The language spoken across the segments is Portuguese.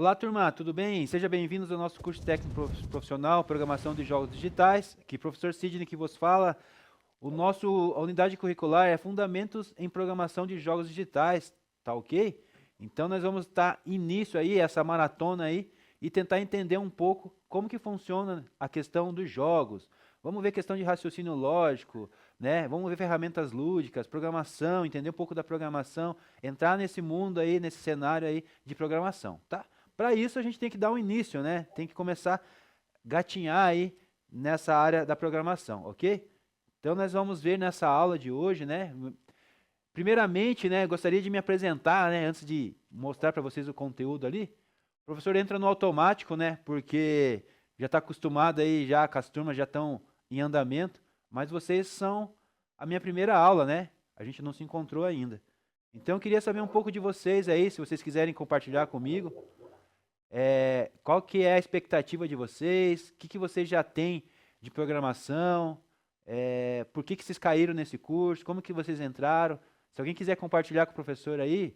Olá, turma, tudo bem? Sejam bem-vindos ao nosso curso técnico profissional, Programação de Jogos Digitais. Aqui, professor Sidney que vos fala. A unidade curricular é Fundamentos em Programação de Jogos Digitais, tá ok? Então, nós vamos dar início aí, essa maratona aí, e tentar entender um pouco como que funciona a questão dos jogos. Vamos ver questão de raciocínio lógico, né? Vamos ver ferramentas lúdicas, programação, entender um pouco da programação, entrar nesse mundo aí, nesse cenário aí de programação, tá? Para isso a gente tem que dar um início, né? Tem que começar a gatinhar aí nessa área da programação, ok? Então nós vamos ver nessa aula de hoje, né? Primeiramente, né, gostaria de me apresentar, né, antes de mostrar para vocês o conteúdo ali. O professor entra no automático, né, porque já está acostumado aí, já com as turmas já estão em andamento, mas vocês são a minha primeira aula, né? A gente não se encontrou ainda. Então eu queria saber um pouco de vocês aí, se vocês quiserem compartilhar comigo. Qual que é a expectativa de vocês? O que vocês já têm de programação? Por que vocês caíram nesse curso? Como que vocês entraram? Se alguém quiser compartilhar com o professor aí,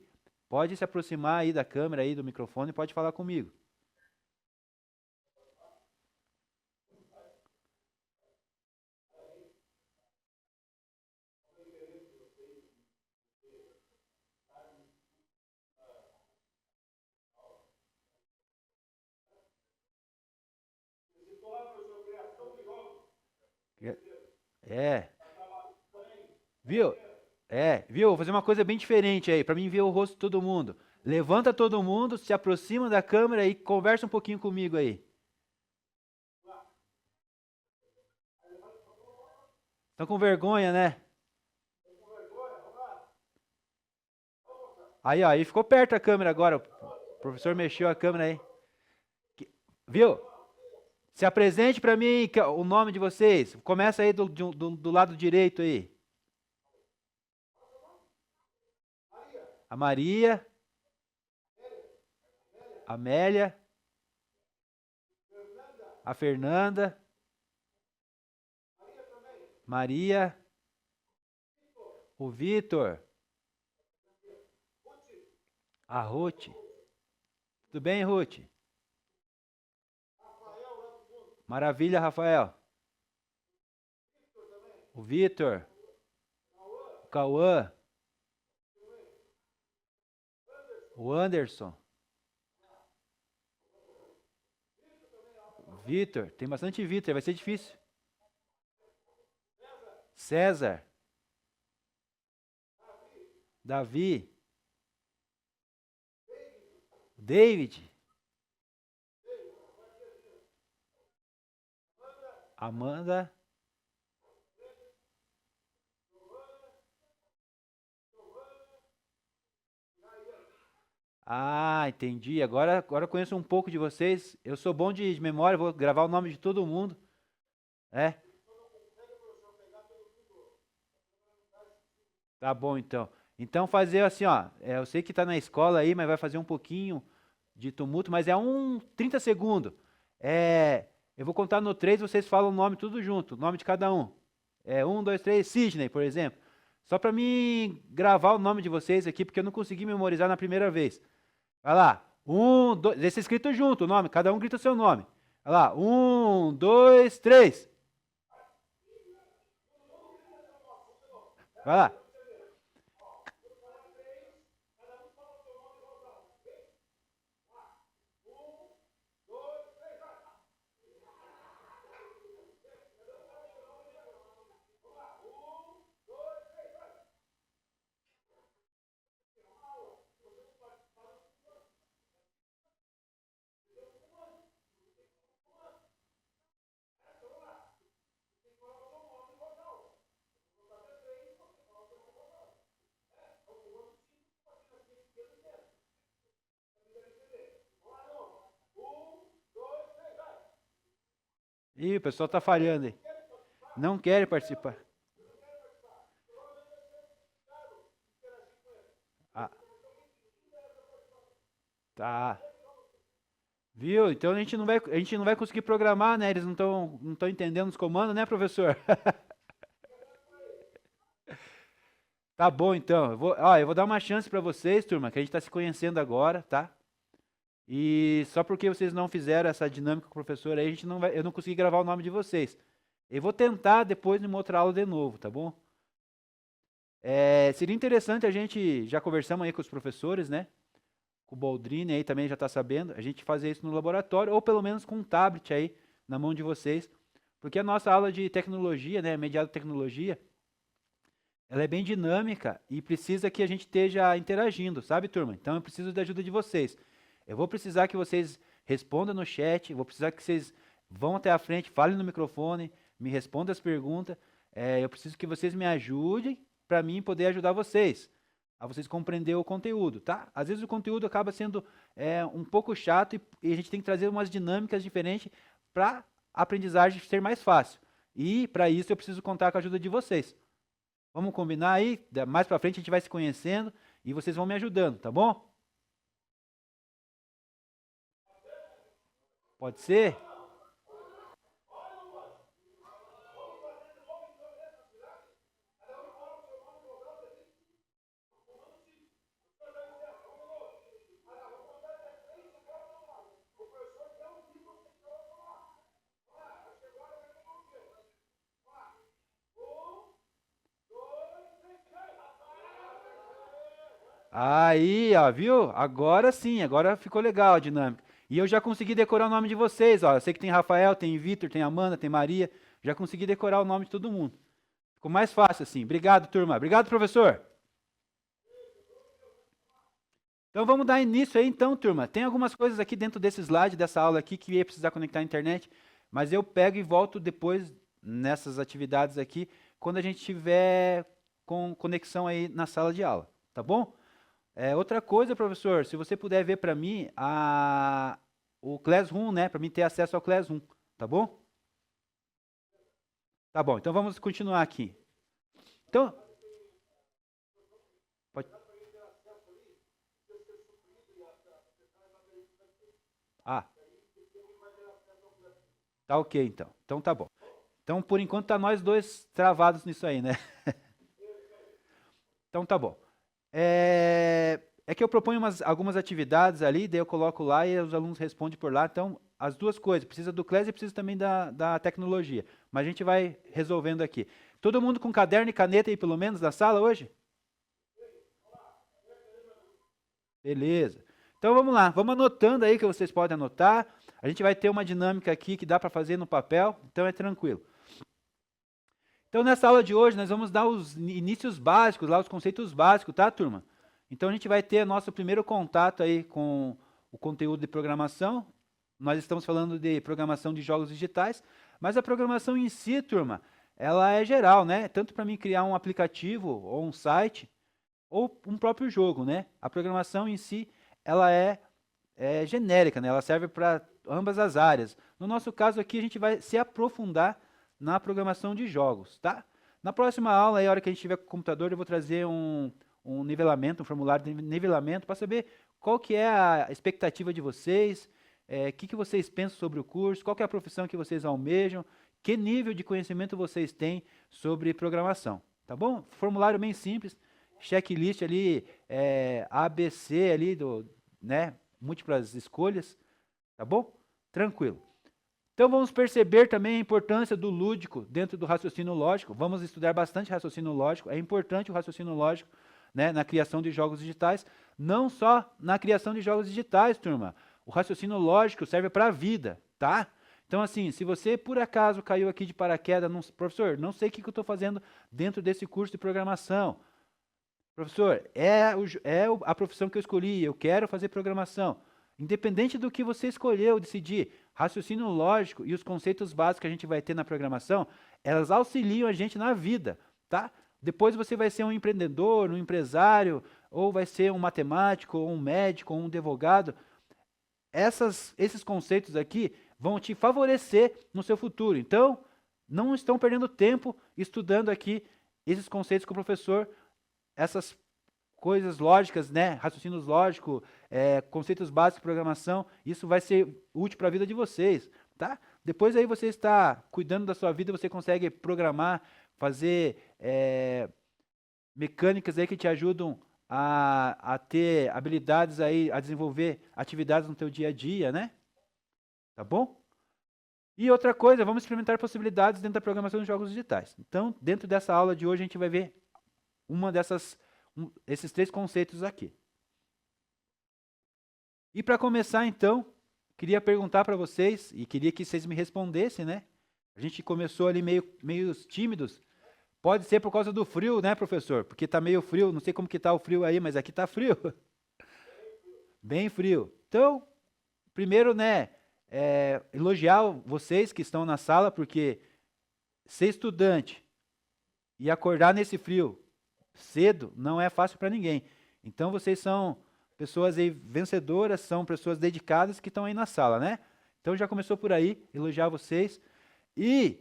pode se aproximar aí da câmera, aí do microfone e pode falar comigo. É, viu? Viu? Vou fazer uma coisa bem diferente aí, para mim ver o rosto de todo mundo. Levanta todo mundo, se aproxima da câmera e conversa um pouquinho comigo aí. Estão com vergonha, né? Aí, ó, aí ficou perto a câmera agora. O professor mexeu a câmera aí. Viu? Se apresente para mim o nome de vocês. Começa aí do lado direito aí. A Maria, a Amélia, a Fernanda, Maria, o Vitor, a Ruth. Tudo bem, Ruth? Maravilha, Rafael. O Vitor, o Cauã, o Anderson, o Vitor. Tem bastante Vitor, vai ser difícil. César, Davi, David, Amanda, entendi. Agora eu conheço um pouco de vocês. Eu sou bom de memória, vou gravar o nome de todo mundo. É? Tá bom, então. Então fazer assim, ó. Eu sei que tá na escola aí, mas vai fazer um pouquinho de tumulto, mas é 30 segundos. Eu vou contar no 3, vocês falam o nome tudo junto, o nome de cada um. 1, 2, 3, Sidney, por exemplo. Só para mim gravar o nome de vocês aqui, porque eu não consegui memorizar na primeira vez. Vai lá. 1, 2, esse é escrito junto, o nome, cada um grita o seu nome. Vai lá. 1, 2, 3. Vai lá. Ih, o pessoal tá falhando aí. Não querem participar. Ah, tá. Viu? Então a gente não vai conseguir programar, né? Eles não estão entendendo os comandos, né, professor? Tá bom, então. Eu vou dar uma chance para vocês, turma, que a gente está se conhecendo agora, tá? E só porque vocês não fizeram essa dinâmica com o professor aí, eu não consegui gravar o nome de vocês. Eu vou tentar depois numa outra aula de novo, tá bom? Seria interessante a gente, já conversamos aí com os professores, né? Com o Boldrini aí também já está sabendo, a gente fazer isso no laboratório, ou pelo menos com um tablet aí na mão de vocês. Porque a nossa aula de tecnologia, né, mediada tecnologia, ela é bem dinâmica e precisa que a gente esteja interagindo, sabe, turma? Então eu preciso da ajuda de vocês. Eu vou precisar que vocês respondam no chat, vou precisar que vocês vão até a frente, falem no microfone, me respondam as perguntas. Eu preciso que vocês me ajudem para mim poder ajudar vocês, a vocês compreender o conteúdo, tá? Às vezes o conteúdo acaba sendo um pouco chato e a gente tem que trazer umas dinâmicas diferentes para a aprendizagem ser mais fácil. E para isso eu preciso contar com a ajuda de vocês. Vamos combinar aí? Mais para frente a gente vai se conhecendo e vocês vão me ajudando, tá bom? Pode ser? Aí, ó, viu? Agora sim, agora ficou legal a dinâmica. E eu já consegui decorar o nome de vocês, ó. Eu sei que tem Rafael, tem Vitor, tem Amanda, tem Maria. Já consegui decorar o nome de todo mundo. Ficou mais fácil assim. Obrigado, turma. Obrigado, professor. Então vamos dar início aí então, turma. Tem algumas coisas aqui dentro desse slide, dessa aula aqui, que ia precisar conectar a internet, mas eu pego e volto depois nessas atividades aqui, quando a gente tiver com conexão aí na sala de aula, tá bom? Outra coisa, professor, se você puder ver para mim o Classroom, né, para mim ter acesso ao Classroom, tá bom? Tá bom, então vamos continuar aqui. Então, pode... Ah, tá ok então. Então tá bom. Então, por enquanto, tá nós dois travados nisso aí, né? Então tá bom. É que eu proponho algumas atividades ali, daí eu coloco lá e os alunos respondem por lá. Então, as duas coisas, precisa do Class e precisa também da tecnologia. Mas a gente vai resolvendo aqui. Todo mundo com caderno e caneta aí, pelo menos, na sala hoje? Beleza. Então vamos lá, vamos anotando aí que vocês podem anotar. A gente vai ter uma dinâmica aqui que dá para fazer no papel, então é tranquilo. Então nessa aula de hoje nós vamos dar os inícios básicos, lá os conceitos básicos, tá, turma? Então a gente vai ter nosso primeiro contato aí com o conteúdo de programação. Nós estamos falando de programação de jogos digitais, mas a programação em si, turma, ela é geral, né? Tanto para mim criar um aplicativo ou um site, ou um próprio jogo, né? A programação em si, ela é genérica, né? Ela serve para ambas as áreas. No nosso caso aqui, a gente vai se aprofundar na programação de jogos, tá? Na próxima aula, aí, a hora que a gente tiver com o computador, eu vou trazer um nivelamento, um formulário de nivelamento para saber qual que é a expectativa de vocês, o que vocês pensam sobre o curso, qual que é a profissão que vocês almejam, que nível de conhecimento vocês têm sobre programação, tá bom? Formulário bem simples, checklist ali, ABC ali, né, múltiplas escolhas, tá bom? Tranquilo. Então vamos perceber também a importância do lúdico dentro do raciocínio lógico. Vamos estudar bastante raciocínio lógico. É importante o raciocínio lógico, né, na criação de jogos digitais. Não só na criação de jogos digitais, turma. O raciocínio lógico serve para a vida, tá? Então, assim, se você por acaso caiu aqui de paraquedas, professor, não sei o que eu estou fazendo dentro desse curso de programação. Professor, a profissão que eu escolhi, eu quero fazer programação. Independente do que você escolheu, decidir, raciocínio lógico e os conceitos básicos que a gente vai ter na programação, elas auxiliam a gente na vida, tá? Depois você vai ser um empreendedor, um empresário, ou vai ser um matemático, ou um médico, ou um advogado. Esses conceitos aqui vão te favorecer no seu futuro. Então, não estão perdendo tempo estudando aqui esses conceitos com o professor, essas coisas lógicas, né? Raciocínios lógicos, conceitos básicos de programação, isso vai ser útil para a vida de vocês, tá? Depois aí você está cuidando da sua vida, você consegue programar, fazer mecânicas aí que te ajudam a ter habilidades aí, a desenvolver atividades no teu dia a dia, né? Tá bom? E outra coisa, vamos experimentar possibilidades dentro da programação de jogos digitais. Então, dentro dessa aula de hoje, a gente vai ver esses 3 conceitos aqui. E para começar, então, queria perguntar para vocês, e queria que vocês me respondessem, né? A gente começou ali meio tímidos. Pode ser por causa do frio, né, professor? Porque está meio frio, não sei como que está o frio aí, mas aqui está frio. Bem frio. Então, primeiro, né, elogiar vocês que estão na sala, porque ser estudante e acordar nesse frio cedo não é fácil para ninguém. Então, vocês são pessoas aí vencedoras, são pessoas dedicadas que estão aí na sala, né? Então, já começou por aí, elogiar vocês. E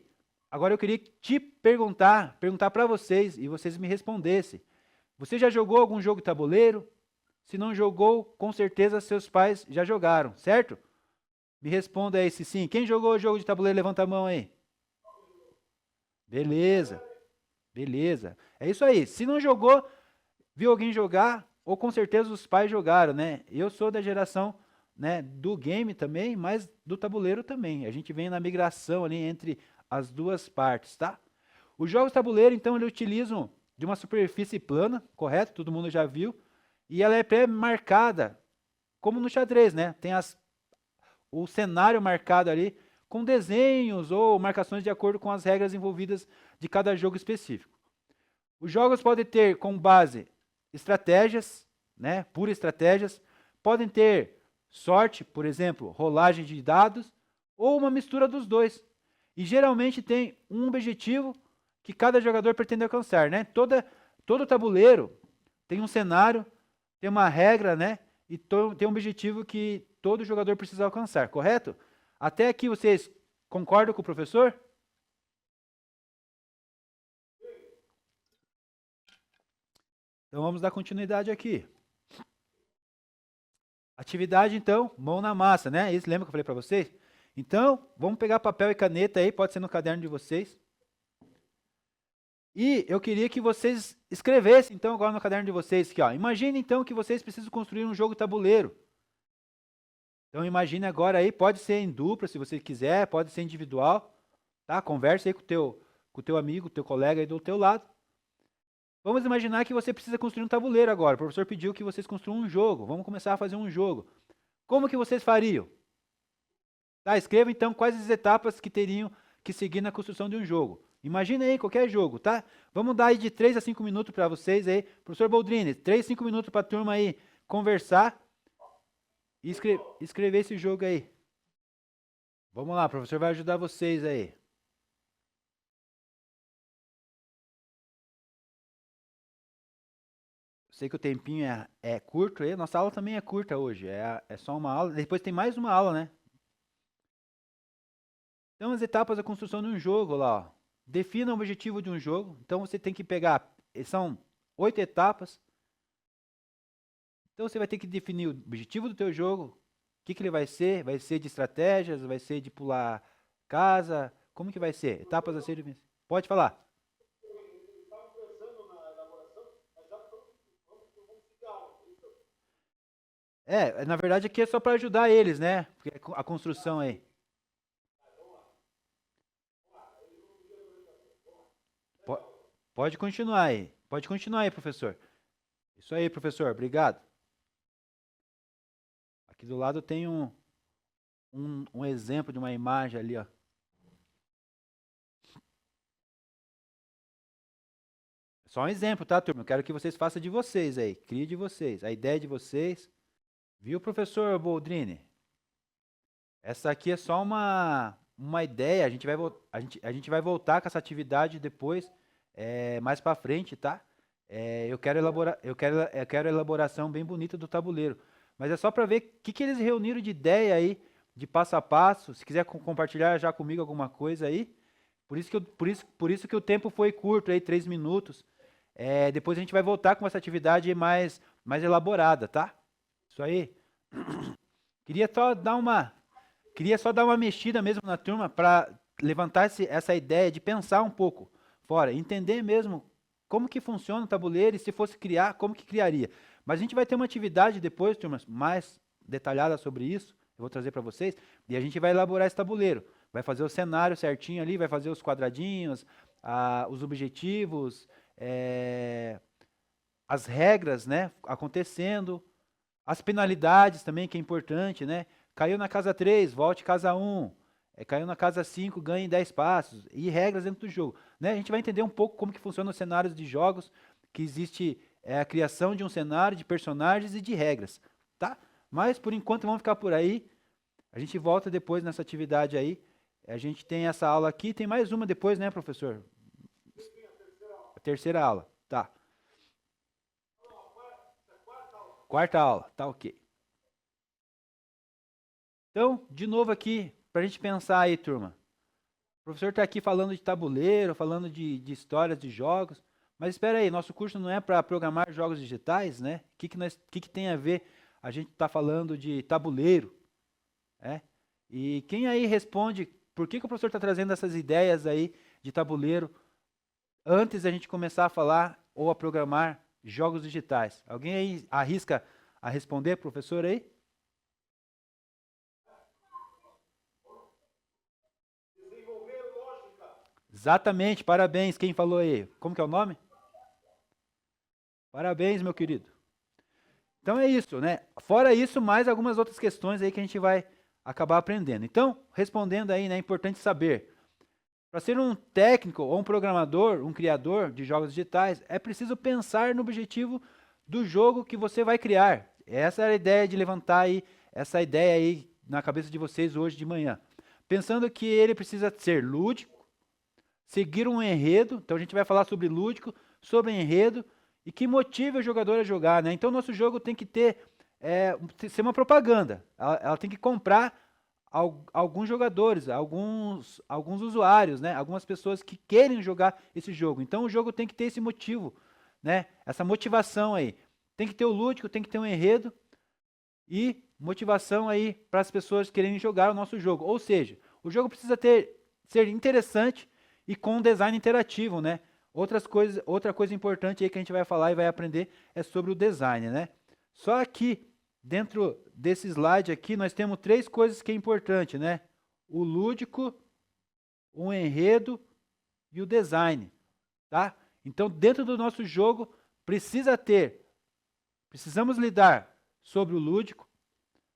agora eu queria te perguntar para vocês e vocês me respondessem. Você já jogou algum jogo de tabuleiro? Se não jogou, com certeza seus pais já jogaram, certo? Me responda aí se sim. Quem jogou o jogo de tabuleiro, levanta a mão aí. Beleza. Beleza. É isso aí. Se não jogou, viu alguém jogar, ou com certeza os pais jogaram, né? Eu sou da geração, né, do game também, mas do tabuleiro também. A gente vem na migração ali entre as duas partes, tá? Os jogos de tabuleiro, então, eles utilizam de uma superfície plana, correto? Todo mundo já viu. E ela é pré-marcada, como no xadrez, né? Tem o cenário marcado ali com desenhos ou marcações de acordo com as regras envolvidas de cada jogo específico. Os jogos podem ter como base estratégias, né? Puras estratégias. Podem ter sorte, por exemplo, rolagem de dados, ou uma mistura dos dois. E geralmente tem um objetivo que cada jogador pretende alcançar, né? Todo tabuleiro tem um cenário, tem uma regra, né? E tem um objetivo que todo jogador precisa alcançar, correto? Até aqui vocês concordam com o professor? Então vamos dar continuidade aqui. Atividade, então, mão na massa, né? Isso lembra que eu falei para vocês? Então, vamos pegar papel e caneta aí, pode ser no caderno de vocês. E eu queria que vocês escrevessem, então, agora no caderno de vocês, aqui, ó. Imagine, então, que vocês precisam construir um jogo tabuleiro. Então, imagine agora aí, pode ser em dupla, se você quiser, pode ser individual, tá? Converse aí com o teu amigo, teu colega aí do teu lado. Vamos imaginar que você precisa construir um tabuleiro agora. O professor pediu que vocês construam um jogo. Vamos começar a fazer um jogo. Como que vocês fariam? Tá, escreva então quais as etapas que teriam que seguir na construção de um jogo. Imagina aí qualquer jogo, tá? Vamos dar aí de 3 a 5 minutos para vocês aí. Professor Boldrini, 3 a 5 minutos para a turma aí conversar e escrever esse jogo aí. Vamos lá, o professor vai ajudar vocês aí. Sei que o tempinho é curto aí, nossa aula também é curta hoje, é só uma aula, depois tem mais uma aula, né? Então, as etapas da construção de um jogo lá, ó. Defina o objetivo de um jogo, então você tem que pegar, são 8 etapas, então você vai ter que definir o objetivo do teu jogo, o que ele vai ser de estratégias, vai ser de pular casa, como que vai ser? Etapas a ser... Pode falar. Na verdade aqui é só para ajudar eles, né? Porque a construção aí. Pode continuar aí. Pode continuar aí, professor. Isso aí, professor. Obrigado. Aqui do lado tem um exemplo de uma imagem ali, ó. Só um exemplo, tá, turma? Eu quero que vocês façam de vocês aí. Crie de vocês. A ideia de vocês. Viu, professor Boldrini? Essa aqui é só uma ideia. A gente vai voltar com essa atividade depois, mais para frente, tá? Eu quero elaboração bem bonita do tabuleiro. Mas é só para ver o que eles reuniram de ideia aí, de passo a passo. Se quiser compartilhar já comigo alguma coisa aí. Por isso que o tempo foi curto aí, 3 minutos. Depois a gente vai voltar com essa atividade mais elaborada, tá? Isso aí. Queria só dar uma mexida mesmo na turma para levantar essa ideia de pensar um pouco fora, entender mesmo como que funciona o tabuleiro e se fosse criar, como que criaria. Mas a gente vai ter uma atividade depois, turmas, mais detalhada sobre isso, eu vou trazer para vocês, e a gente vai elaborar esse tabuleiro. Vai fazer o cenário certinho ali, vai fazer os quadradinhos, os objetivos, as regras, né, acontecendo, as penalidades também, que é importante, né? Caiu na casa 3, volte casa 1. Caiu na casa 5, ganhe 10 passos. E regras dentro do jogo. Né? A gente vai entender um pouco como que funcionam os cenários de jogos, que existe a criação de um cenário, de personagens e de regras. Tá? Mas, por enquanto, vamos ficar por aí. A gente volta depois nessa atividade aí. A gente tem essa aula aqui, tem mais uma depois, né, professor? A terceira aula. Tá. Quarta aula, tá ok. Então, de novo aqui, para a gente pensar aí, turma. O professor está aqui falando de tabuleiro, falando de histórias de jogos, mas espera aí, nosso curso não é para programar jogos digitais, né? O que tem a ver a gente tá falando de tabuleiro, né? E quem aí responde por que o professor está trazendo essas ideias aí de tabuleiro antes da gente começar a falar ou a programar jogos digitais? Alguém aí arrisca a responder, professor, aí? Exatamente, parabéns. Quem falou aí? Como que é o nome? Parabéns, meu querido. Então é isso, né? Fora isso, mais algumas outras questões aí que a gente vai acabar aprendendo. Então, respondendo aí, né, é importante saber. Para ser um técnico ou um programador, um criador de jogos digitais, é preciso pensar no objetivo do jogo que você vai criar. Essa era a ideia de levantar aí, essa ideia aí na cabeça de vocês hoje de manhã. Pensando que ele precisa ser lúdico, seguir um enredo, então a gente vai falar sobre lúdico, sobre enredo, e que motive o jogador a jogar, né? Então o nosso jogo tem que ser uma propaganda, ela tem que comprar alguns jogadores, alguns usuários, né? Algumas pessoas que querem jogar esse jogo. Então o jogo tem que ter esse motivo, né? Essa motivação aí. Tem que ter o lúdico, tem que ter um enredo e motivação aí para as pessoas quererem jogar o nosso jogo. Ou seja, o jogo precisa ser interessante e com um design interativo, né? Outra coisa importante aí que a gente vai falar e vai aprender é sobre o design, né? Só aqui, dentro desse slide aqui, nós temos 3 coisas que é importante, né? O lúdico, o enredo e o design, tá? Então, dentro do nosso jogo, precisamos lidar sobre o lúdico,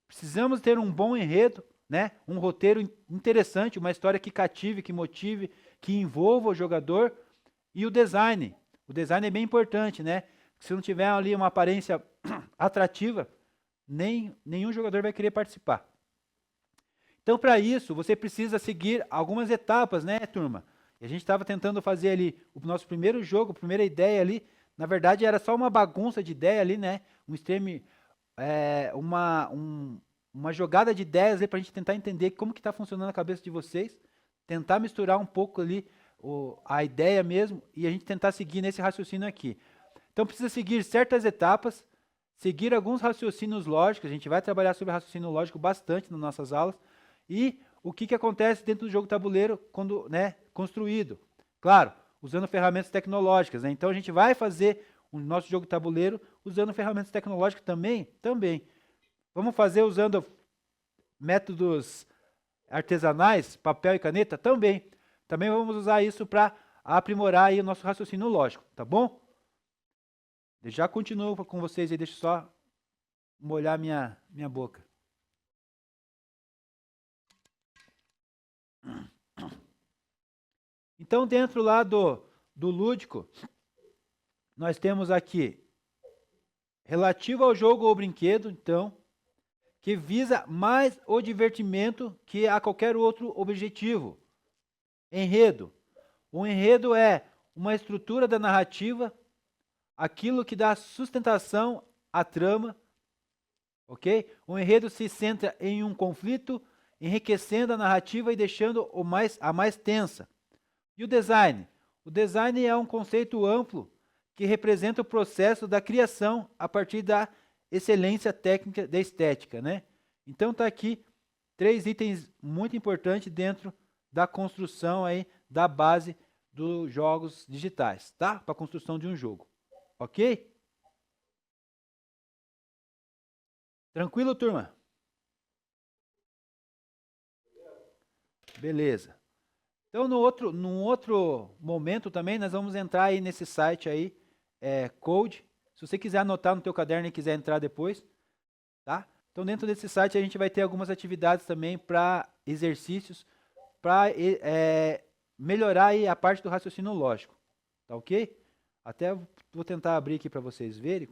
precisamos ter um bom enredo, né? Um roteiro interessante, uma história que cative, que motive, que envolva o jogador, e o design. O design é bem importante, né? Se não tiver ali uma aparência atrativa, nenhum jogador vai querer participar. Então, para isso, você precisa seguir algumas etapas, né, turma? E a gente estava tentando fazer ali o nosso primeiro jogo, a primeira ideia ali. Na verdade, era só uma bagunça de ideia ali, né? Uma jogada de ideias para a gente tentar entender como que está funcionando a cabeça de vocês, tentar misturar um pouco ali a ideia mesmo e a gente tentar seguir nesse raciocínio aqui. Então precisa seguir certas etapas, seguir alguns raciocínios lógicos, a gente vai trabalhar sobre raciocínio lógico bastante nas nossas aulas, e o que acontece dentro do jogo tabuleiro quando, né, construído. Claro, usando ferramentas tecnológicas, né? Então a gente vai fazer o nosso jogo tabuleiro usando ferramentas tecnológicas também. Vamos fazer usando métodos artesanais, papel e caneta? Também vamos usar isso para aprimorar aí o nosso raciocínio lógico, tá bom? Eu já continuo com vocês aí, deixa eu só molhar minha boca. Então, dentro lá do lúdico, nós temos aqui, relativo ao jogo ou brinquedo, então, que visa mais o divertimento que a qualquer outro objetivo. Enredo. O enredo é uma estrutura da narrativa, aquilo que dá sustentação à trama, ok? O enredo se centra em um conflito, enriquecendo a narrativa e deixando a mais tensa. E o design? O design é um conceito amplo que representa o processo da criação a partir da excelência técnica da estética, né? Então tá aqui 3 itens muito importantes dentro da construção aí da base dos jogos digitais, tá? Para a construção de um jogo, ok? Tranquilo, turma? Beleza. Então, num outro momento também, nós vamos entrar aí nesse site aí, Code. Se você quiser anotar no teu caderno e quiser entrar depois, tá? Então, dentro desse site a gente vai ter algumas atividades também para exercícios, para melhorar aí a parte do raciocínio lógico, tá ok? Até vou tentar abrir aqui para vocês verem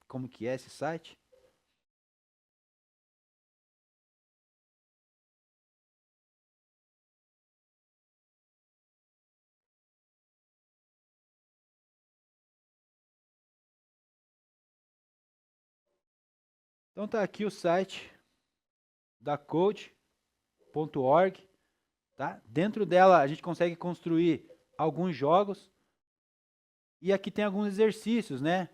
como que é esse site. Então tá aqui o site da code.org, tá? Dentro dela a gente consegue construir alguns jogos e aqui tem alguns exercícios, né?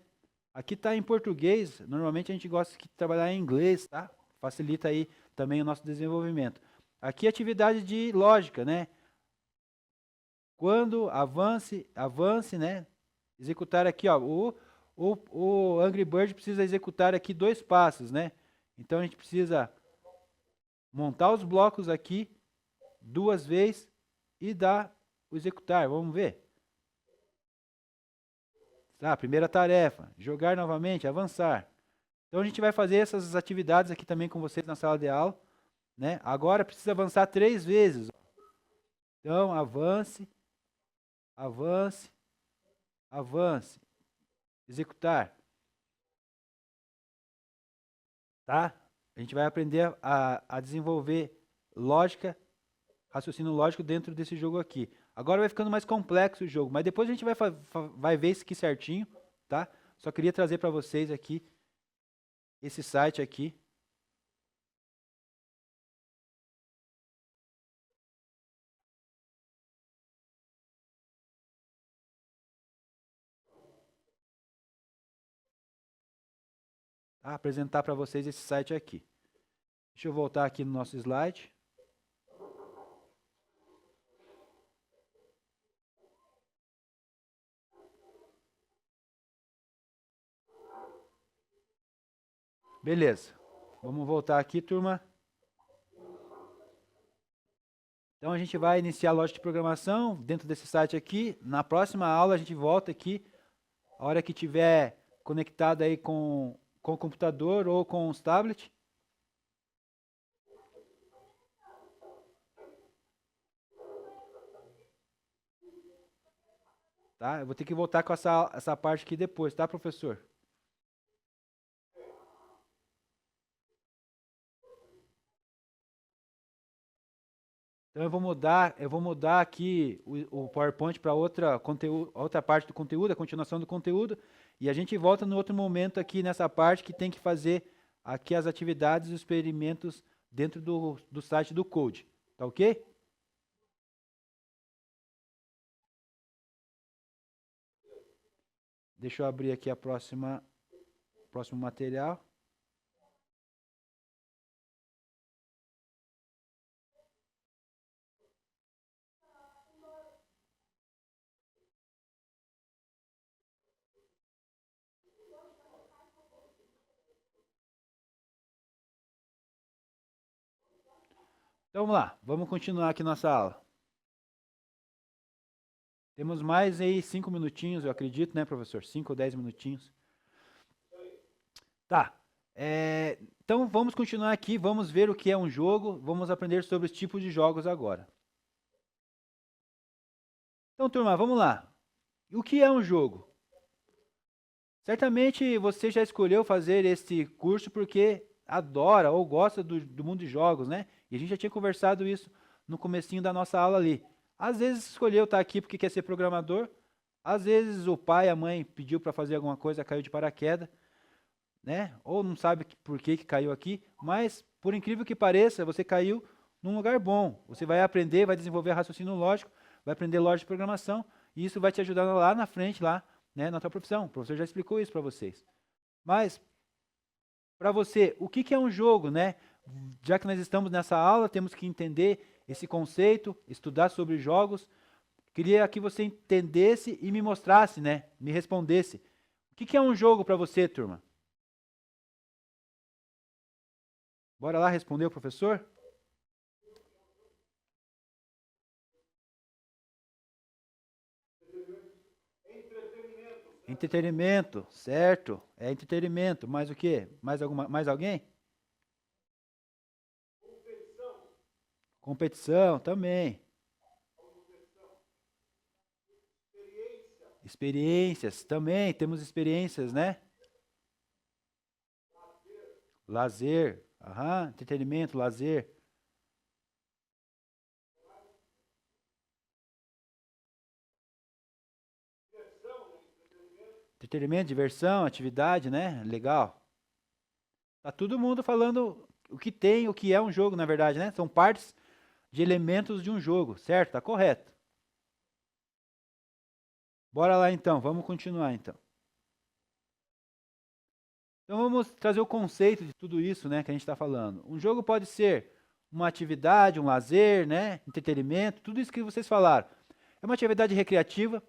Aqui está em português, normalmente a gente gosta de trabalhar em inglês, tá? Facilita aí também o nosso desenvolvimento. Aqui atividade de lógica, né? Quando avance, né? Executar aqui, ó, o Angry Bird precisa executar aqui 2 passos, né? Então a gente precisa montar os blocos aqui 2 vezes e dar o executar. Vamos ver. Tá, primeira tarefa, jogar novamente, avançar. Então a gente vai fazer essas atividades aqui também com vocês na sala de aula, né? Agora precisa avançar 3 vezes. Então avance, avance, avance, executar. Tá? A gente vai aprender a desenvolver lógica, raciocínio lógico dentro desse jogo aqui. Agora vai ficando mais complexo o jogo, mas depois a gente vai ver isso aqui certinho, tá? Só queria trazer para vocês aqui esse site aqui. Tá? Apresentar para vocês esse site aqui. Deixa eu voltar aqui no nosso slide. Beleza. Vamos voltar aqui, turma. Então a gente vai iniciar a lógica de programação dentro desse site aqui. Na próxima aula a gente volta aqui, a hora que tiver conectado aí com o computador ou com os tablets. Tá? Eu vou ter que voltar com essa parte aqui depois, tá, professor? Então eu vou mudar aqui o PowerPoint para outra parte do conteúdo, a continuação do conteúdo, e a gente volta no outro momento aqui nessa parte que tem que fazer aqui as atividades e os experimentos dentro do site do Code, tá ok? Deixa eu abrir aqui próximo material. Então vamos lá, vamos continuar aqui nossa aula. Temos mais aí 5 minutinhos, eu acredito, né, professor? 5 ou 10 minutinhos. Tá. Então vamos continuar aqui, vamos ver o que é um jogo, vamos aprender sobre os tipos de jogos agora. Então, turma, vamos lá. O que é um jogo? Certamente você já escolheu fazer este curso porque adora ou gosta do mundo de jogos, né? E a gente já tinha conversado isso no comecinho da nossa aula ali. Às vezes escolheu estar aqui porque quer ser programador, às vezes o pai, a mãe pediu para fazer alguma coisa, caiu de paraquedas, né? Ou não sabe por que caiu aqui, mas por incrível que pareça, você caiu num lugar bom. Você vai aprender, vai desenvolver raciocínio lógico, vai aprender lógica de programação, e isso vai te ajudar lá na frente, lá, né, na tua profissão. O professor já explicou isso para vocês. Mas, para você, o que é um jogo, né? Já que nós estamos nessa aula, temos que entender esse conceito, estudar sobre jogos. Queria que você entendesse e me mostrasse, né? Me respondesse. O que é um jogo para você, turma? Bora lá responder o professor? Entretenimento, certo? É entretenimento. Mais o quê? Mais alguém? Competição também. Experiências também. Temos experiências, né? Lazer. Aham. Entretenimento, lazer. Entretenimento, diversão, atividade, né? Legal. Tá todo mundo falando o que tem, o que é um jogo, na verdade, né? São partes de elementos de um jogo, certo? Tá correto. Bora lá então, vamos continuar então. Então vamos trazer o conceito de tudo isso, né, que a gente está falando. Um jogo pode ser uma atividade, um lazer, né, entretenimento, tudo isso que vocês falaram. É uma atividade recreativa,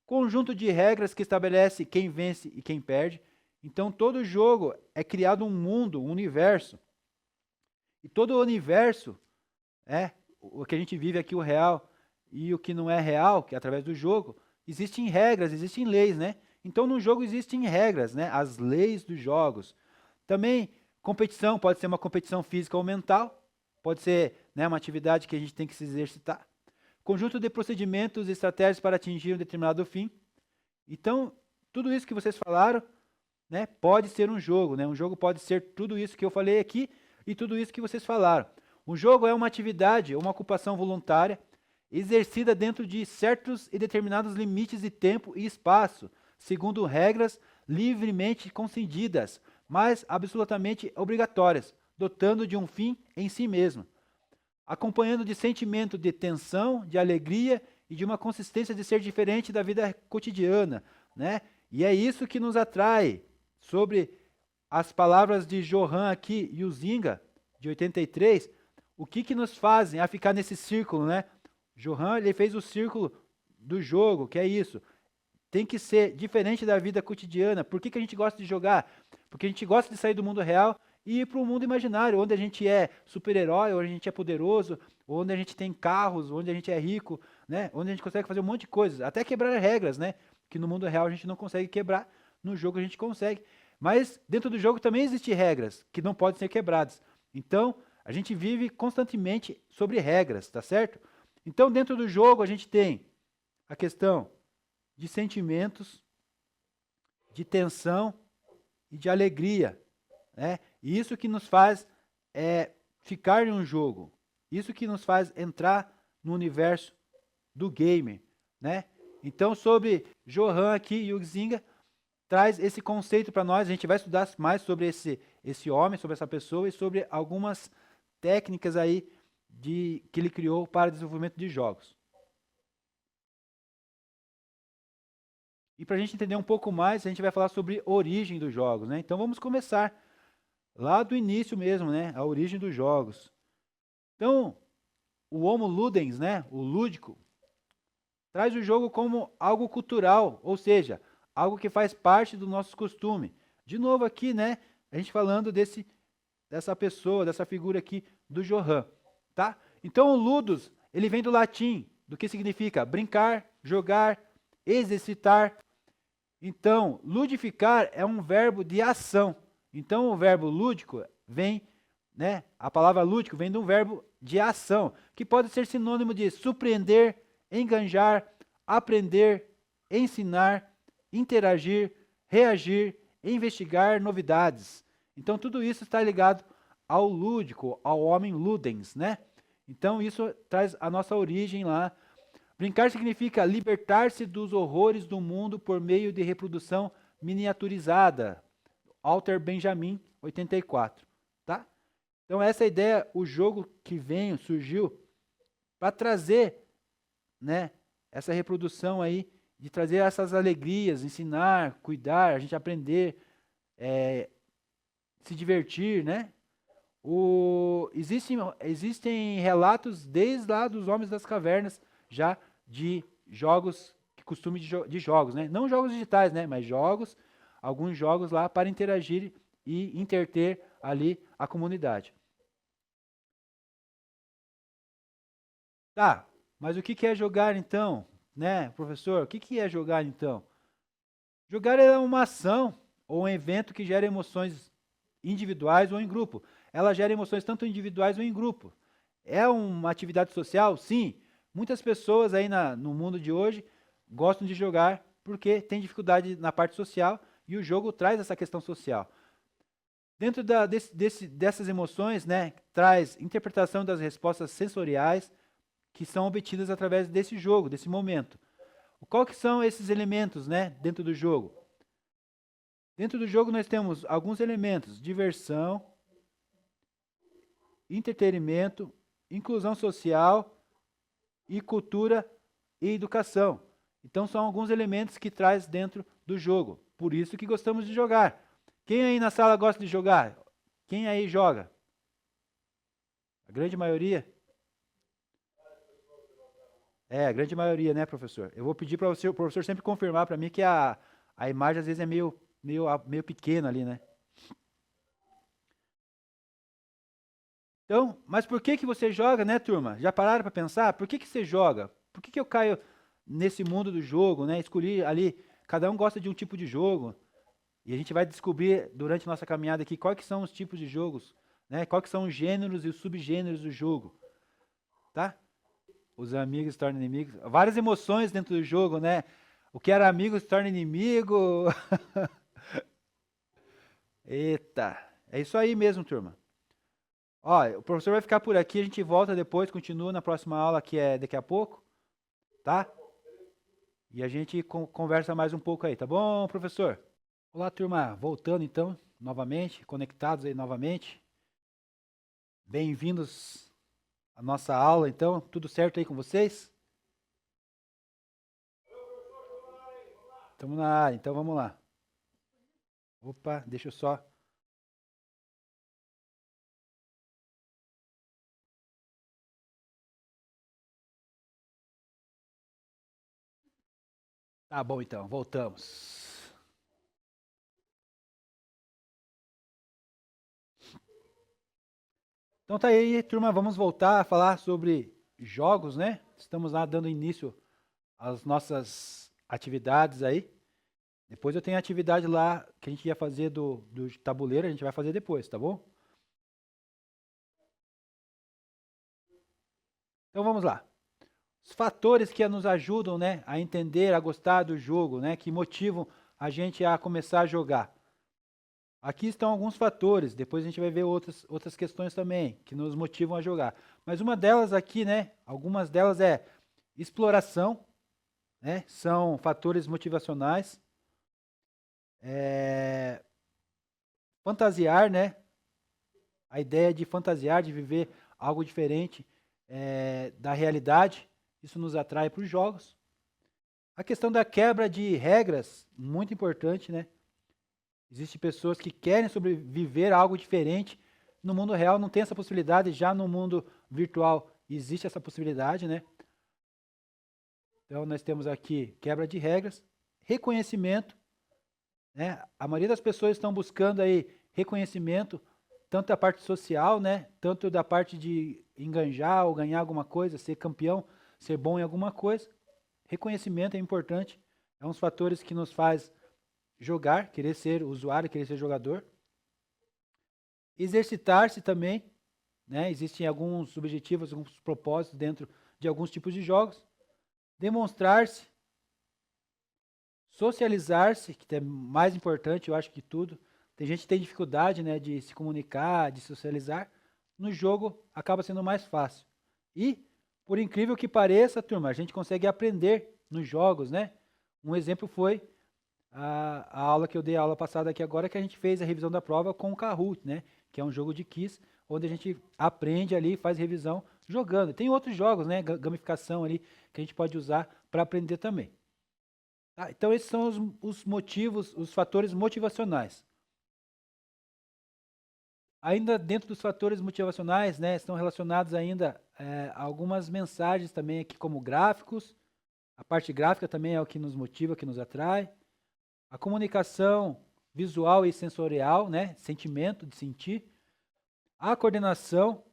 conjunto de regras que estabelece quem vence e quem perde. Então todo jogo é criado um mundo, um universo. E todo o universo, o que a gente vive aqui, o real, e o que não é real, que é através do jogo, existem regras, existem leis, né? Então no jogo existem regras, né? As leis dos jogos. Também competição, pode ser uma competição física ou mental, pode ser, né, uma atividade que a gente tem que se exercitar. Conjunto de procedimentos e estratégias para atingir um determinado fim. Então, tudo isso que vocês falaram, né, pode ser um jogo, né? Um jogo pode ser tudo isso que eu falei aqui e tudo isso que vocês falaram. Um jogo é uma atividade, uma ocupação voluntária, exercida dentro de certos e determinados limites de tempo e espaço, segundo regras livremente concedidas, mas absolutamente obrigatórias, dotando de um fim em si mesmo, acompanhando de sentimento de tensão, de alegria e de uma consistência de ser diferente da vida cotidiana, né? E é isso que nos atrai sobre as palavras de Johann aqui e o Zinga, de 83, o que nos fazem a ficar nesse círculo, né? Johann, ele fez o círculo do jogo, que é isso. Tem que ser diferente da vida cotidiana. Por que a gente gosta de jogar? Porque a gente gosta de sair do mundo real e ir para o mundo imaginário, onde a gente é super-herói, onde a gente é poderoso, onde a gente tem carros, onde a gente é rico, né? Onde a gente consegue fazer um monte de coisas, até quebrar regras, né? Que no mundo real a gente não consegue quebrar, no jogo a gente consegue. Mas dentro do jogo também existem regras que não podem ser quebradas. Então, a gente vive constantemente sobre regras, tá certo? Então, dentro do jogo, a gente tem a questão de sentimentos, de tensão e de alegria, né? E isso que nos faz ficar em um jogo. Isso que nos faz entrar no universo do gamer, né? Então, sobre Johann aqui e o Zinga, traz esse conceito para nós. A gente vai estudar mais sobre esse homem, sobre essa pessoa e sobre algumas técnicas aí que ele criou para desenvolvimento de jogos. E para a gente entender um pouco mais, a gente vai falar sobre a origem dos jogos, né? Então vamos começar lá do início mesmo, né? A origem dos jogos. Então, o Homo Ludens, né? O lúdico, traz o jogo como algo cultural, ou seja, algo que faz parte do nosso costume. De novo aqui, né? A gente falando dessa pessoa, dessa figura aqui do Johann, tá? Então o ludus, ele vem do latim, do que significa brincar, jogar, exercitar. Então, ludificar é um verbo de ação. Então o verbo lúdico vem, né? A palavra lúdico vem de um verbo de ação, que pode ser sinônimo de surpreender, enganjar, aprender, ensinar, interagir, reagir, investigar novidades. Então tudo isso está ligado ao lúdico, ao homem ludens, né? Então isso traz a nossa origem lá. Brincar significa libertar-se dos horrores do mundo por meio de reprodução miniaturizada. Walter Benjamin, 84, tá? Então essa ideia, o jogo que surgiu para trazer, né, essa reprodução aí, de trazer essas alegrias, ensinar, cuidar, a gente aprender, se divertir, né? Existem relatos desde lá dos homens das cavernas já de jogos, costume de jogos, né? Não jogos digitais, né? Mas jogos, alguns jogos lá para interagir e interter ali a comunidade. Tá, mas o que é jogar então, né, professor? O que é jogar então? Jogar é uma ação ou um evento que gera emoções individuais ou em grupo. Ela gera emoções tanto individuais ou em grupo. É uma atividade social? Sim. Muitas pessoas aí no mundo de hoje gostam de jogar porque tem dificuldade na parte social e o jogo traz essa questão social. Dentro dessas emoções, né, traz interpretação das respostas sensoriais que são obtidas através desse jogo, desse momento. Qual que são esses elementos, né, dentro do jogo? Dentro do jogo nós temos alguns elementos: diversão, entretenimento, inclusão social e cultura e educação. Então são alguns elementos que traz dentro do jogo. Por isso que gostamos de jogar. Quem aí na sala gosta de jogar? Quem aí joga? A grande maioria? É, a grande maioria, né, professor? Eu vou pedir para o professor sempre confirmar para mim que a imagem às vezes é meio pequena ali, né? Então, mas por que você joga, né, turma? Já pararam para pensar? Por que você joga? Por que eu caio nesse mundo do jogo, né? Escolhi ali, cada um gosta de um tipo de jogo. E a gente vai descobrir durante nossa caminhada aqui quais que são os tipos de jogos, né? Quais que são os gêneros e os subgêneros do jogo, tá? Os amigos se tornam inimigos. Várias emoções dentro do jogo, né? O que era amigo se torna inimigo. Eita, é isso aí mesmo, turma. Ó, o professor vai ficar por aqui, a gente volta depois, continua na próxima aula, que é daqui a pouco, tá? E a gente conversa mais um pouco aí, tá bom, professor? Olá, turma. Voltando então, novamente, conectados aí novamente. Bem-vindos à nossa aula, então. Tudo certo aí com vocês? Estamos na área, então vamos lá. Opa, deixa eu só. Tá bom, então, voltamos. Então tá aí, turma, vamos voltar a falar sobre jogos, né? Estamos lá dando início às nossas atividades aí. Depois eu tenho a atividade lá que a gente ia fazer do tabuleiro, a gente vai fazer depois, tá bom? Então vamos lá. Os fatores que nos ajudam, né, a entender, a gostar do jogo, né, que motivam a gente a começar a jogar. Aqui estão alguns fatores, depois a gente vai ver outras questões também que nos motivam a jogar. Mas uma delas aqui, né, algumas delas é exploração, né, são fatores motivacionais. Fantasiar, né, a ideia de fantasiar, de viver algo diferente da realidade, isso nos atrai para os jogos. A questão da quebra de regras, muito importante, né? Existem pessoas que querem sobreviver a algo diferente. No mundo real não tem essa possibilidade, já no mundo virtual existe essa possibilidade, né? Então nós temos aqui quebra de regras, reconhecimento, né? A maioria das pessoas estão buscando aí reconhecimento, tanto da parte social, né? Tanto da parte de enganjar ou ganhar alguma coisa, ser campeão, ser bom em alguma coisa. Reconhecimento é importante, é um dos fatores que nos faz jogar, querer ser usuário, querer ser jogador. Exercitar-se também, né? Existem alguns objetivos, alguns propósitos dentro de alguns tipos de jogos. Demonstrar-se, socializar-se, que é mais importante, eu acho que tudo. Tem gente que tem dificuldade, né, de se comunicar, de socializar. No jogo acaba sendo mais fácil. E, por incrível que pareça, turma, a gente consegue aprender nos jogos, né? Um exemplo foi a aula que eu dei, a aula passada aqui agora, que a gente fez a revisão da prova com o Kahoot, né? Que é um jogo de quiz, onde a gente aprende ali, faz revisão jogando. Tem outros jogos, né? Gamificação ali, que a gente pode usar para aprender também. Tá? Então, esses são os motivos, os fatores motivacionais. Ainda dentro dos fatores motivacionais, né, estão relacionados ainda algumas mensagens também aqui, como gráficos, A parte gráfica também é o que nos motiva, que nos atrai. A comunicação visual e sensorial, né? Sentimento de sentir. A coordenação.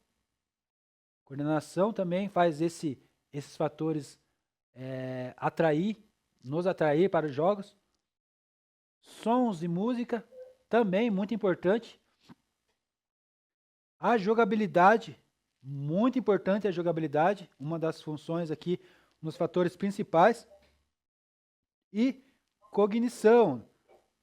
Coordenação também faz esses fatores nos atrair para os jogos. Sons e música, também muito importante. A jogabilidade, muito importante a jogabilidade, uma das funções aqui, nos fatores principais. E cognição,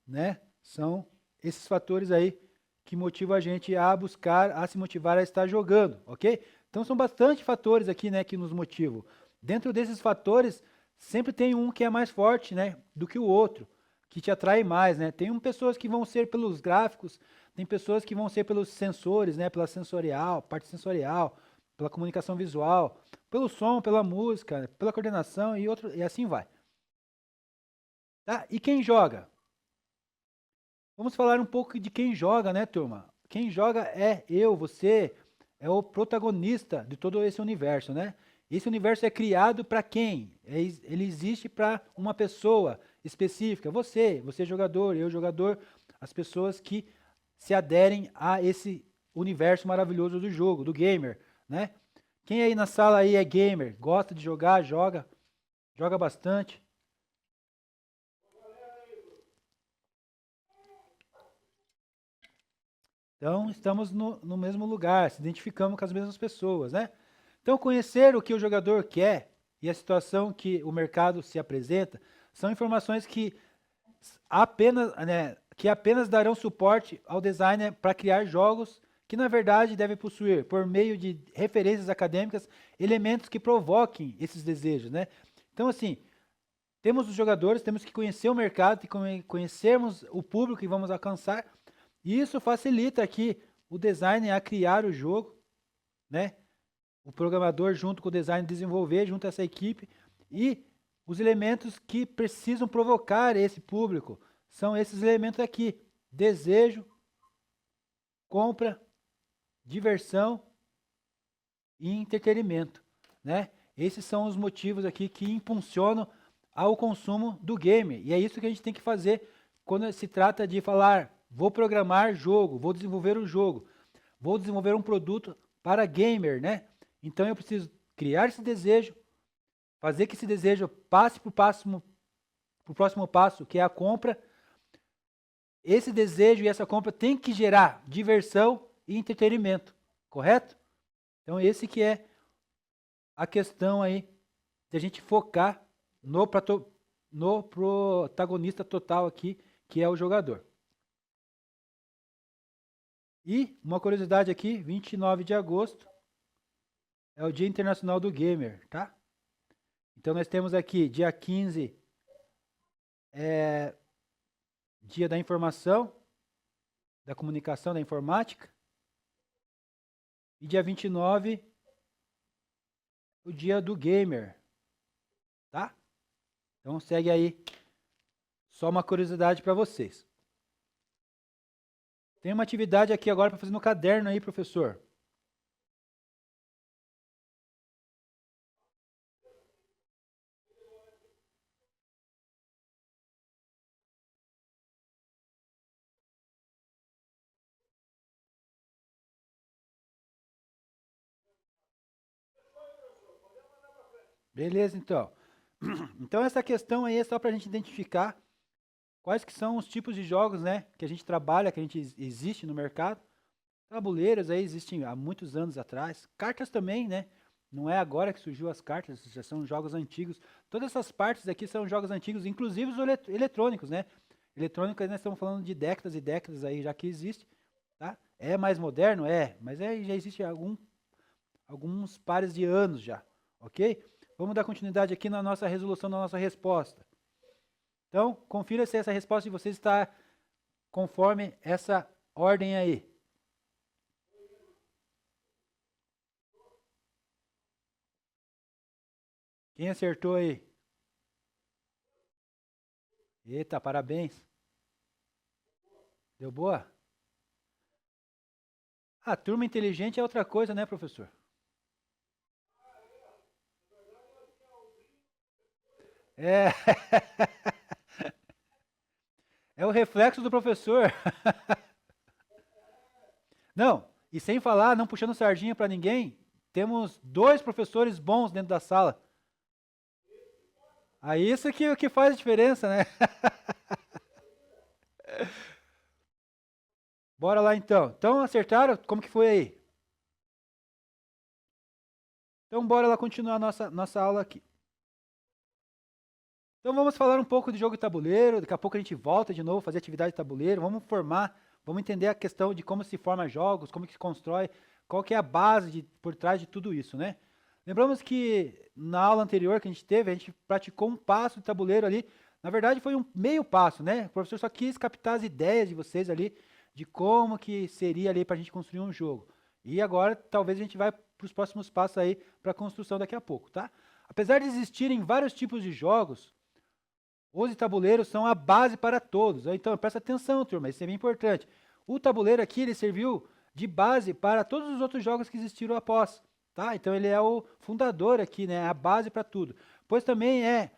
né? São esses fatores aí que motivam a gente a buscar, a se motivar a estar jogando, ok? Então são bastante fatores aqui, né, que nos motivam. Dentro desses fatores, sempre tem um que é mais forte, né, do que o outro, que te atrai mais, né? Tem pessoas que vão ser pelos gráficos, tem pessoas que vão ser pelos sensores, né, pela sensorial, parte sensorial, pela comunicação visual, pelo som, pela música, pela coordenação e assim vai. Tá? E quem joga? Vamos falar um pouco de quem joga, né, turma? Quem joga é eu, você, é o protagonista de todo esse universo, né? Esse universo é criado para quem? Ele existe para uma pessoa específica. Você jogador, eu jogador, as pessoas que se aderem a esse universo maravilhoso do jogo, do gamer, né? Quem aí na sala aí é gamer, gosta de jogar, joga bastante. Então, estamos no mesmo lugar, se identificamos com as mesmas pessoas, né? Então, conhecer o que o jogador quer e a situação que o mercado se apresenta são informações que apenas darão suporte ao designer para criar jogos que, na verdade, deve possuir, por meio de referências acadêmicas, elementos que provoquem esses desejos, né? Então, assim, temos os jogadores, temos que conhecer o mercado, conhecermos o público que vamos alcançar, e isso facilita aqui o designer a criar o jogo, né? O programador junto com o designer desenvolver junto a essa equipe e os elementos que precisam provocar esse público são esses elementos aqui: desejo, compra, diversão e entretenimento, né? Esses são os motivos aqui que impulsionam ao consumo do game. E é isso que a gente tem que fazer quando se trata de falar, vou programar jogo, vou desenvolver um jogo, vou desenvolver um produto para gamer, né? Então eu preciso criar esse desejo, fazer que esse desejo passe para o próximo passo, que é a compra. Esse desejo e essa compra tem que gerar diversão e entretenimento, correto? Então esse que é a questão aí de a gente focar no protagonista total aqui, que é o jogador. E uma curiosidade aqui, 29 de agosto é o Dia Internacional do Gamer, tá? Então nós temos aqui, dia 15, Dia da Informação, da Comunicação, da Informática. E dia 29, o Dia do Gamer, tá? Então segue aí, só uma curiosidade para vocês. Tem uma atividade aqui agora para fazer no caderno aí, professor. Beleza, então. Então essa questão aí é só para a gente identificar quais que são os tipos de jogos, né, que a gente trabalha, que a gente existe no mercado. Tabuleiros aí existem há muitos anos atrás. Cartas também, né? Não é agora que surgiu as cartas, já são jogos antigos. Todas essas partes aqui são jogos antigos, inclusive os eletrônicos, né? Eletrônicos nós estamos falando de décadas e décadas aí já que existe, tá? É mais moderno? É, mas já existe alguns pares de anos já, ok? Vamos dar continuidade aqui na nossa resolução, na nossa resposta. Então, confira se essa resposta de vocês está conforme essa ordem aí. Quem acertou aí? Eita, parabéns. Deu boa? Ah, turma inteligente é outra coisa, né, professor? É, é o reflexo do professor. Não, e sem falar, não puxando sardinha para ninguém, temos dois professores bons dentro da sala. Aí isso que, que faz a diferença, né? Bora lá então. Então acertaram? Como que foi aí? Então bora lá continuar a nossa aula aqui. Então vamos falar um pouco de jogo de tabuleiro, daqui a pouco a gente volta de novo, fazer atividade de tabuleiro, vamos formar, vamos entender a questão de como se forma jogos, como que se constrói, qual que é a base por trás de tudo isso, né? Lembramos que na aula anterior que a gente teve, a gente praticou um passo de tabuleiro ali, na verdade foi um meio passo, né? O professor só quis captar as ideias de vocês ali, de como que seria ali para a gente construir um jogo. E agora talvez a gente vai para os próximos passos aí para a construção daqui a pouco, tá? Apesar de existirem vários tipos de jogos, os tabuleiros são a base para todos. Então, presta atenção, turma, isso é bem importante. O tabuleiro aqui, ele serviu de base para todos os outros jogos que existiram após, tá? Então, ele é o fundador aqui, né? A base para tudo. Pois também é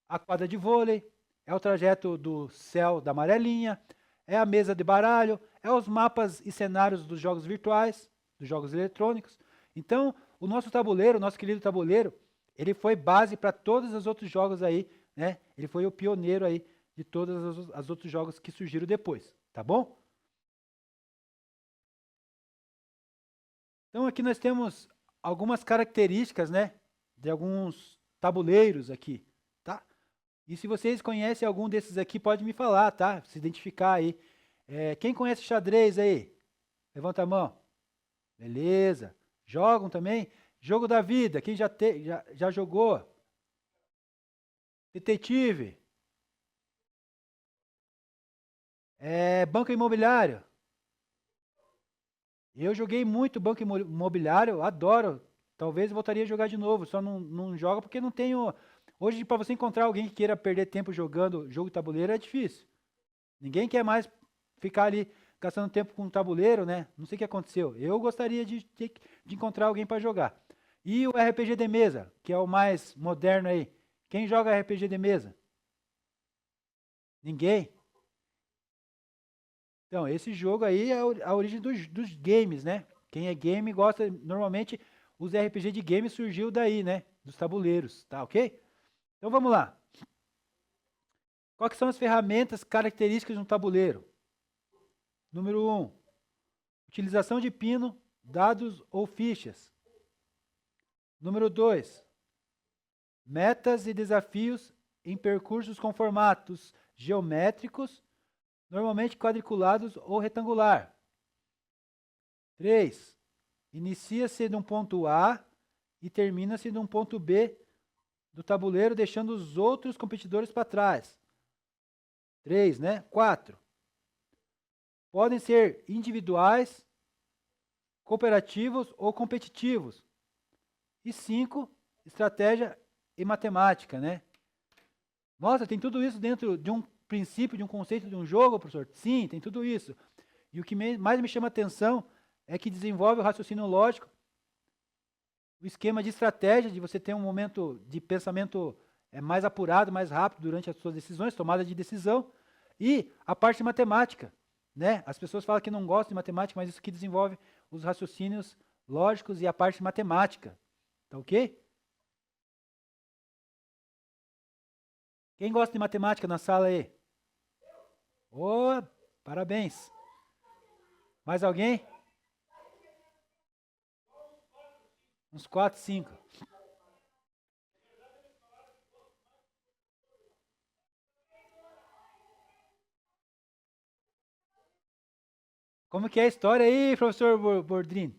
a quadra de vôlei, é o trajeto do céu da amarelinha, é a mesa de baralho, é os mapas e cenários dos jogos virtuais, dos jogos eletrônicos. Então, o nosso tabuleiro, o nosso querido tabuleiro, ele foi base para todos os outros jogos aí, né? Ele foi o pioneiro aí de todos os outros jogos que surgiram depois, tá bom? Então aqui nós temos algumas características, né, de alguns tabuleiros aqui, tá? E se vocês conhecem algum desses aqui, pode me falar, tá? Se identificar aí. Quem conhece xadrez aí? Levanta a mão. Beleza. Jogam também? Jogo da vida, quem já jogou? Detetive. Banco imobiliário. Eu joguei muito banco imobiliário, adoro. Talvez eu voltaria a jogar de novo, só não jogo porque não tenho. Hoje, para você encontrar alguém que queira perder tempo jogando jogo de tabuleiro é difícil. Ninguém quer mais ficar ali gastando tempo com tabuleiro, né? Não sei o que aconteceu. Eu gostaria de encontrar alguém para jogar. E o RPG de mesa, que é o mais moderno aí. Quem joga RPG de mesa? Ninguém? Então, esse jogo aí é a origem dos games, né? Quem é game gosta, normalmente, os RPG de game surgiu daí, né? Dos tabuleiros, tá ok? Então vamos lá. Quais são as ferramentas características de um tabuleiro? Número 1, utilização de pino, dados ou fichas. Número 2, metas e desafios em percursos com formatos geométricos, normalmente quadriculados ou retangular. 3, inicia-se de um ponto A e termina-se de um ponto B do tabuleiro, deixando os outros competidores para trás. 3, né? 4. Podem ser individuais, cooperativos ou competitivos. E 5, estratégia e matemática, né? Nossa, tem tudo isso dentro de um princípio, de um conceito de um jogo, professor? Sim, tem tudo isso. E o que mais me chama atenção é que desenvolve o raciocínio lógico, o esquema de estratégia, de você ter um momento de pensamento mais apurado, mais rápido durante as suas decisões, tomada de decisão, e a parte matemática, né? As pessoas falam que não gostam de matemática, mas isso que desenvolve os raciocínios lógicos e a parte matemática, tá ok? Quem gosta de matemática na sala aí? Oh, parabéns. Mais alguém? Uns 4, 5. Como que é a história aí, professor Bordrin?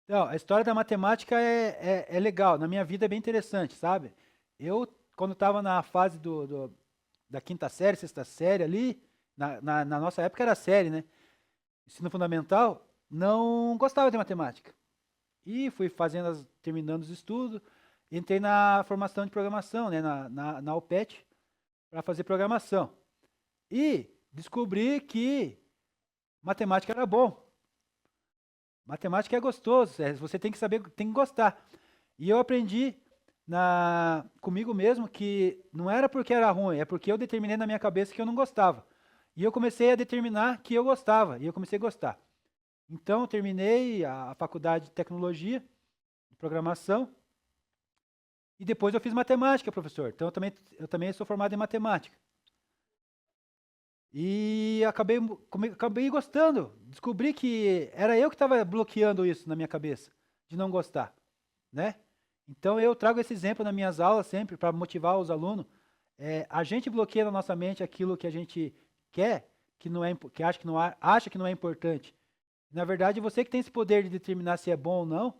Então, a história da matemática é legal. Na minha vida é bem interessante, sabe? Eu, quando estava na fase da quinta série, sexta série ali, na nossa época era série, né? Ensino fundamental, não gostava de matemática. E fui terminando os estudos, entrei na formação de programação, né? Na UPET, para fazer programação. E descobri que matemática era bom. Matemática é gostoso, você tem que saber, tem que gostar. E eu aprendi comigo mesmo que não era porque era ruim, é porque eu determinei na minha cabeça que eu não gostava. E eu comecei a determinar que eu gostava, e eu comecei a gostar. Então, eu terminei a faculdade de tecnologia, de programação, e depois eu fiz matemática, professor. Então, eu também sou formado em matemática. E acabei gostando. Descobri que era eu que estava bloqueando isso na minha cabeça, de não gostar, né? Então eu trago esse exemplo nas minhas aulas sempre para motivar os alunos. A gente bloqueia na nossa mente aquilo que a gente quer, que não é, que acha que não é importante. Na verdade, você que tem esse poder de determinar se é bom ou não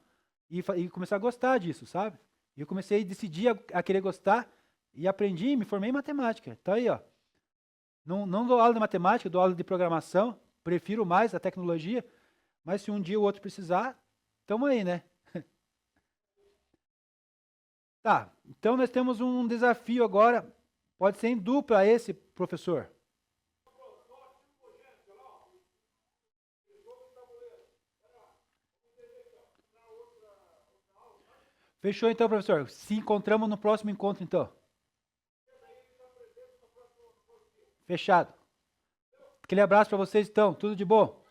e começar a gostar disso, sabe? E eu comecei a decidir a querer gostar e aprendi, e me formei em matemática. Então aí, ó. Não dou aula de matemática, dou aula de programação, prefiro mais a tecnologia, mas se um dia o outro precisar, estamos aí, né? Tá, então nós temos um desafio agora, pode ser em dupla esse, professor. Fechou então, professor. Se encontramos no próximo encontro, então. Fechado. Aquele abraço para vocês, então. Tudo de bom.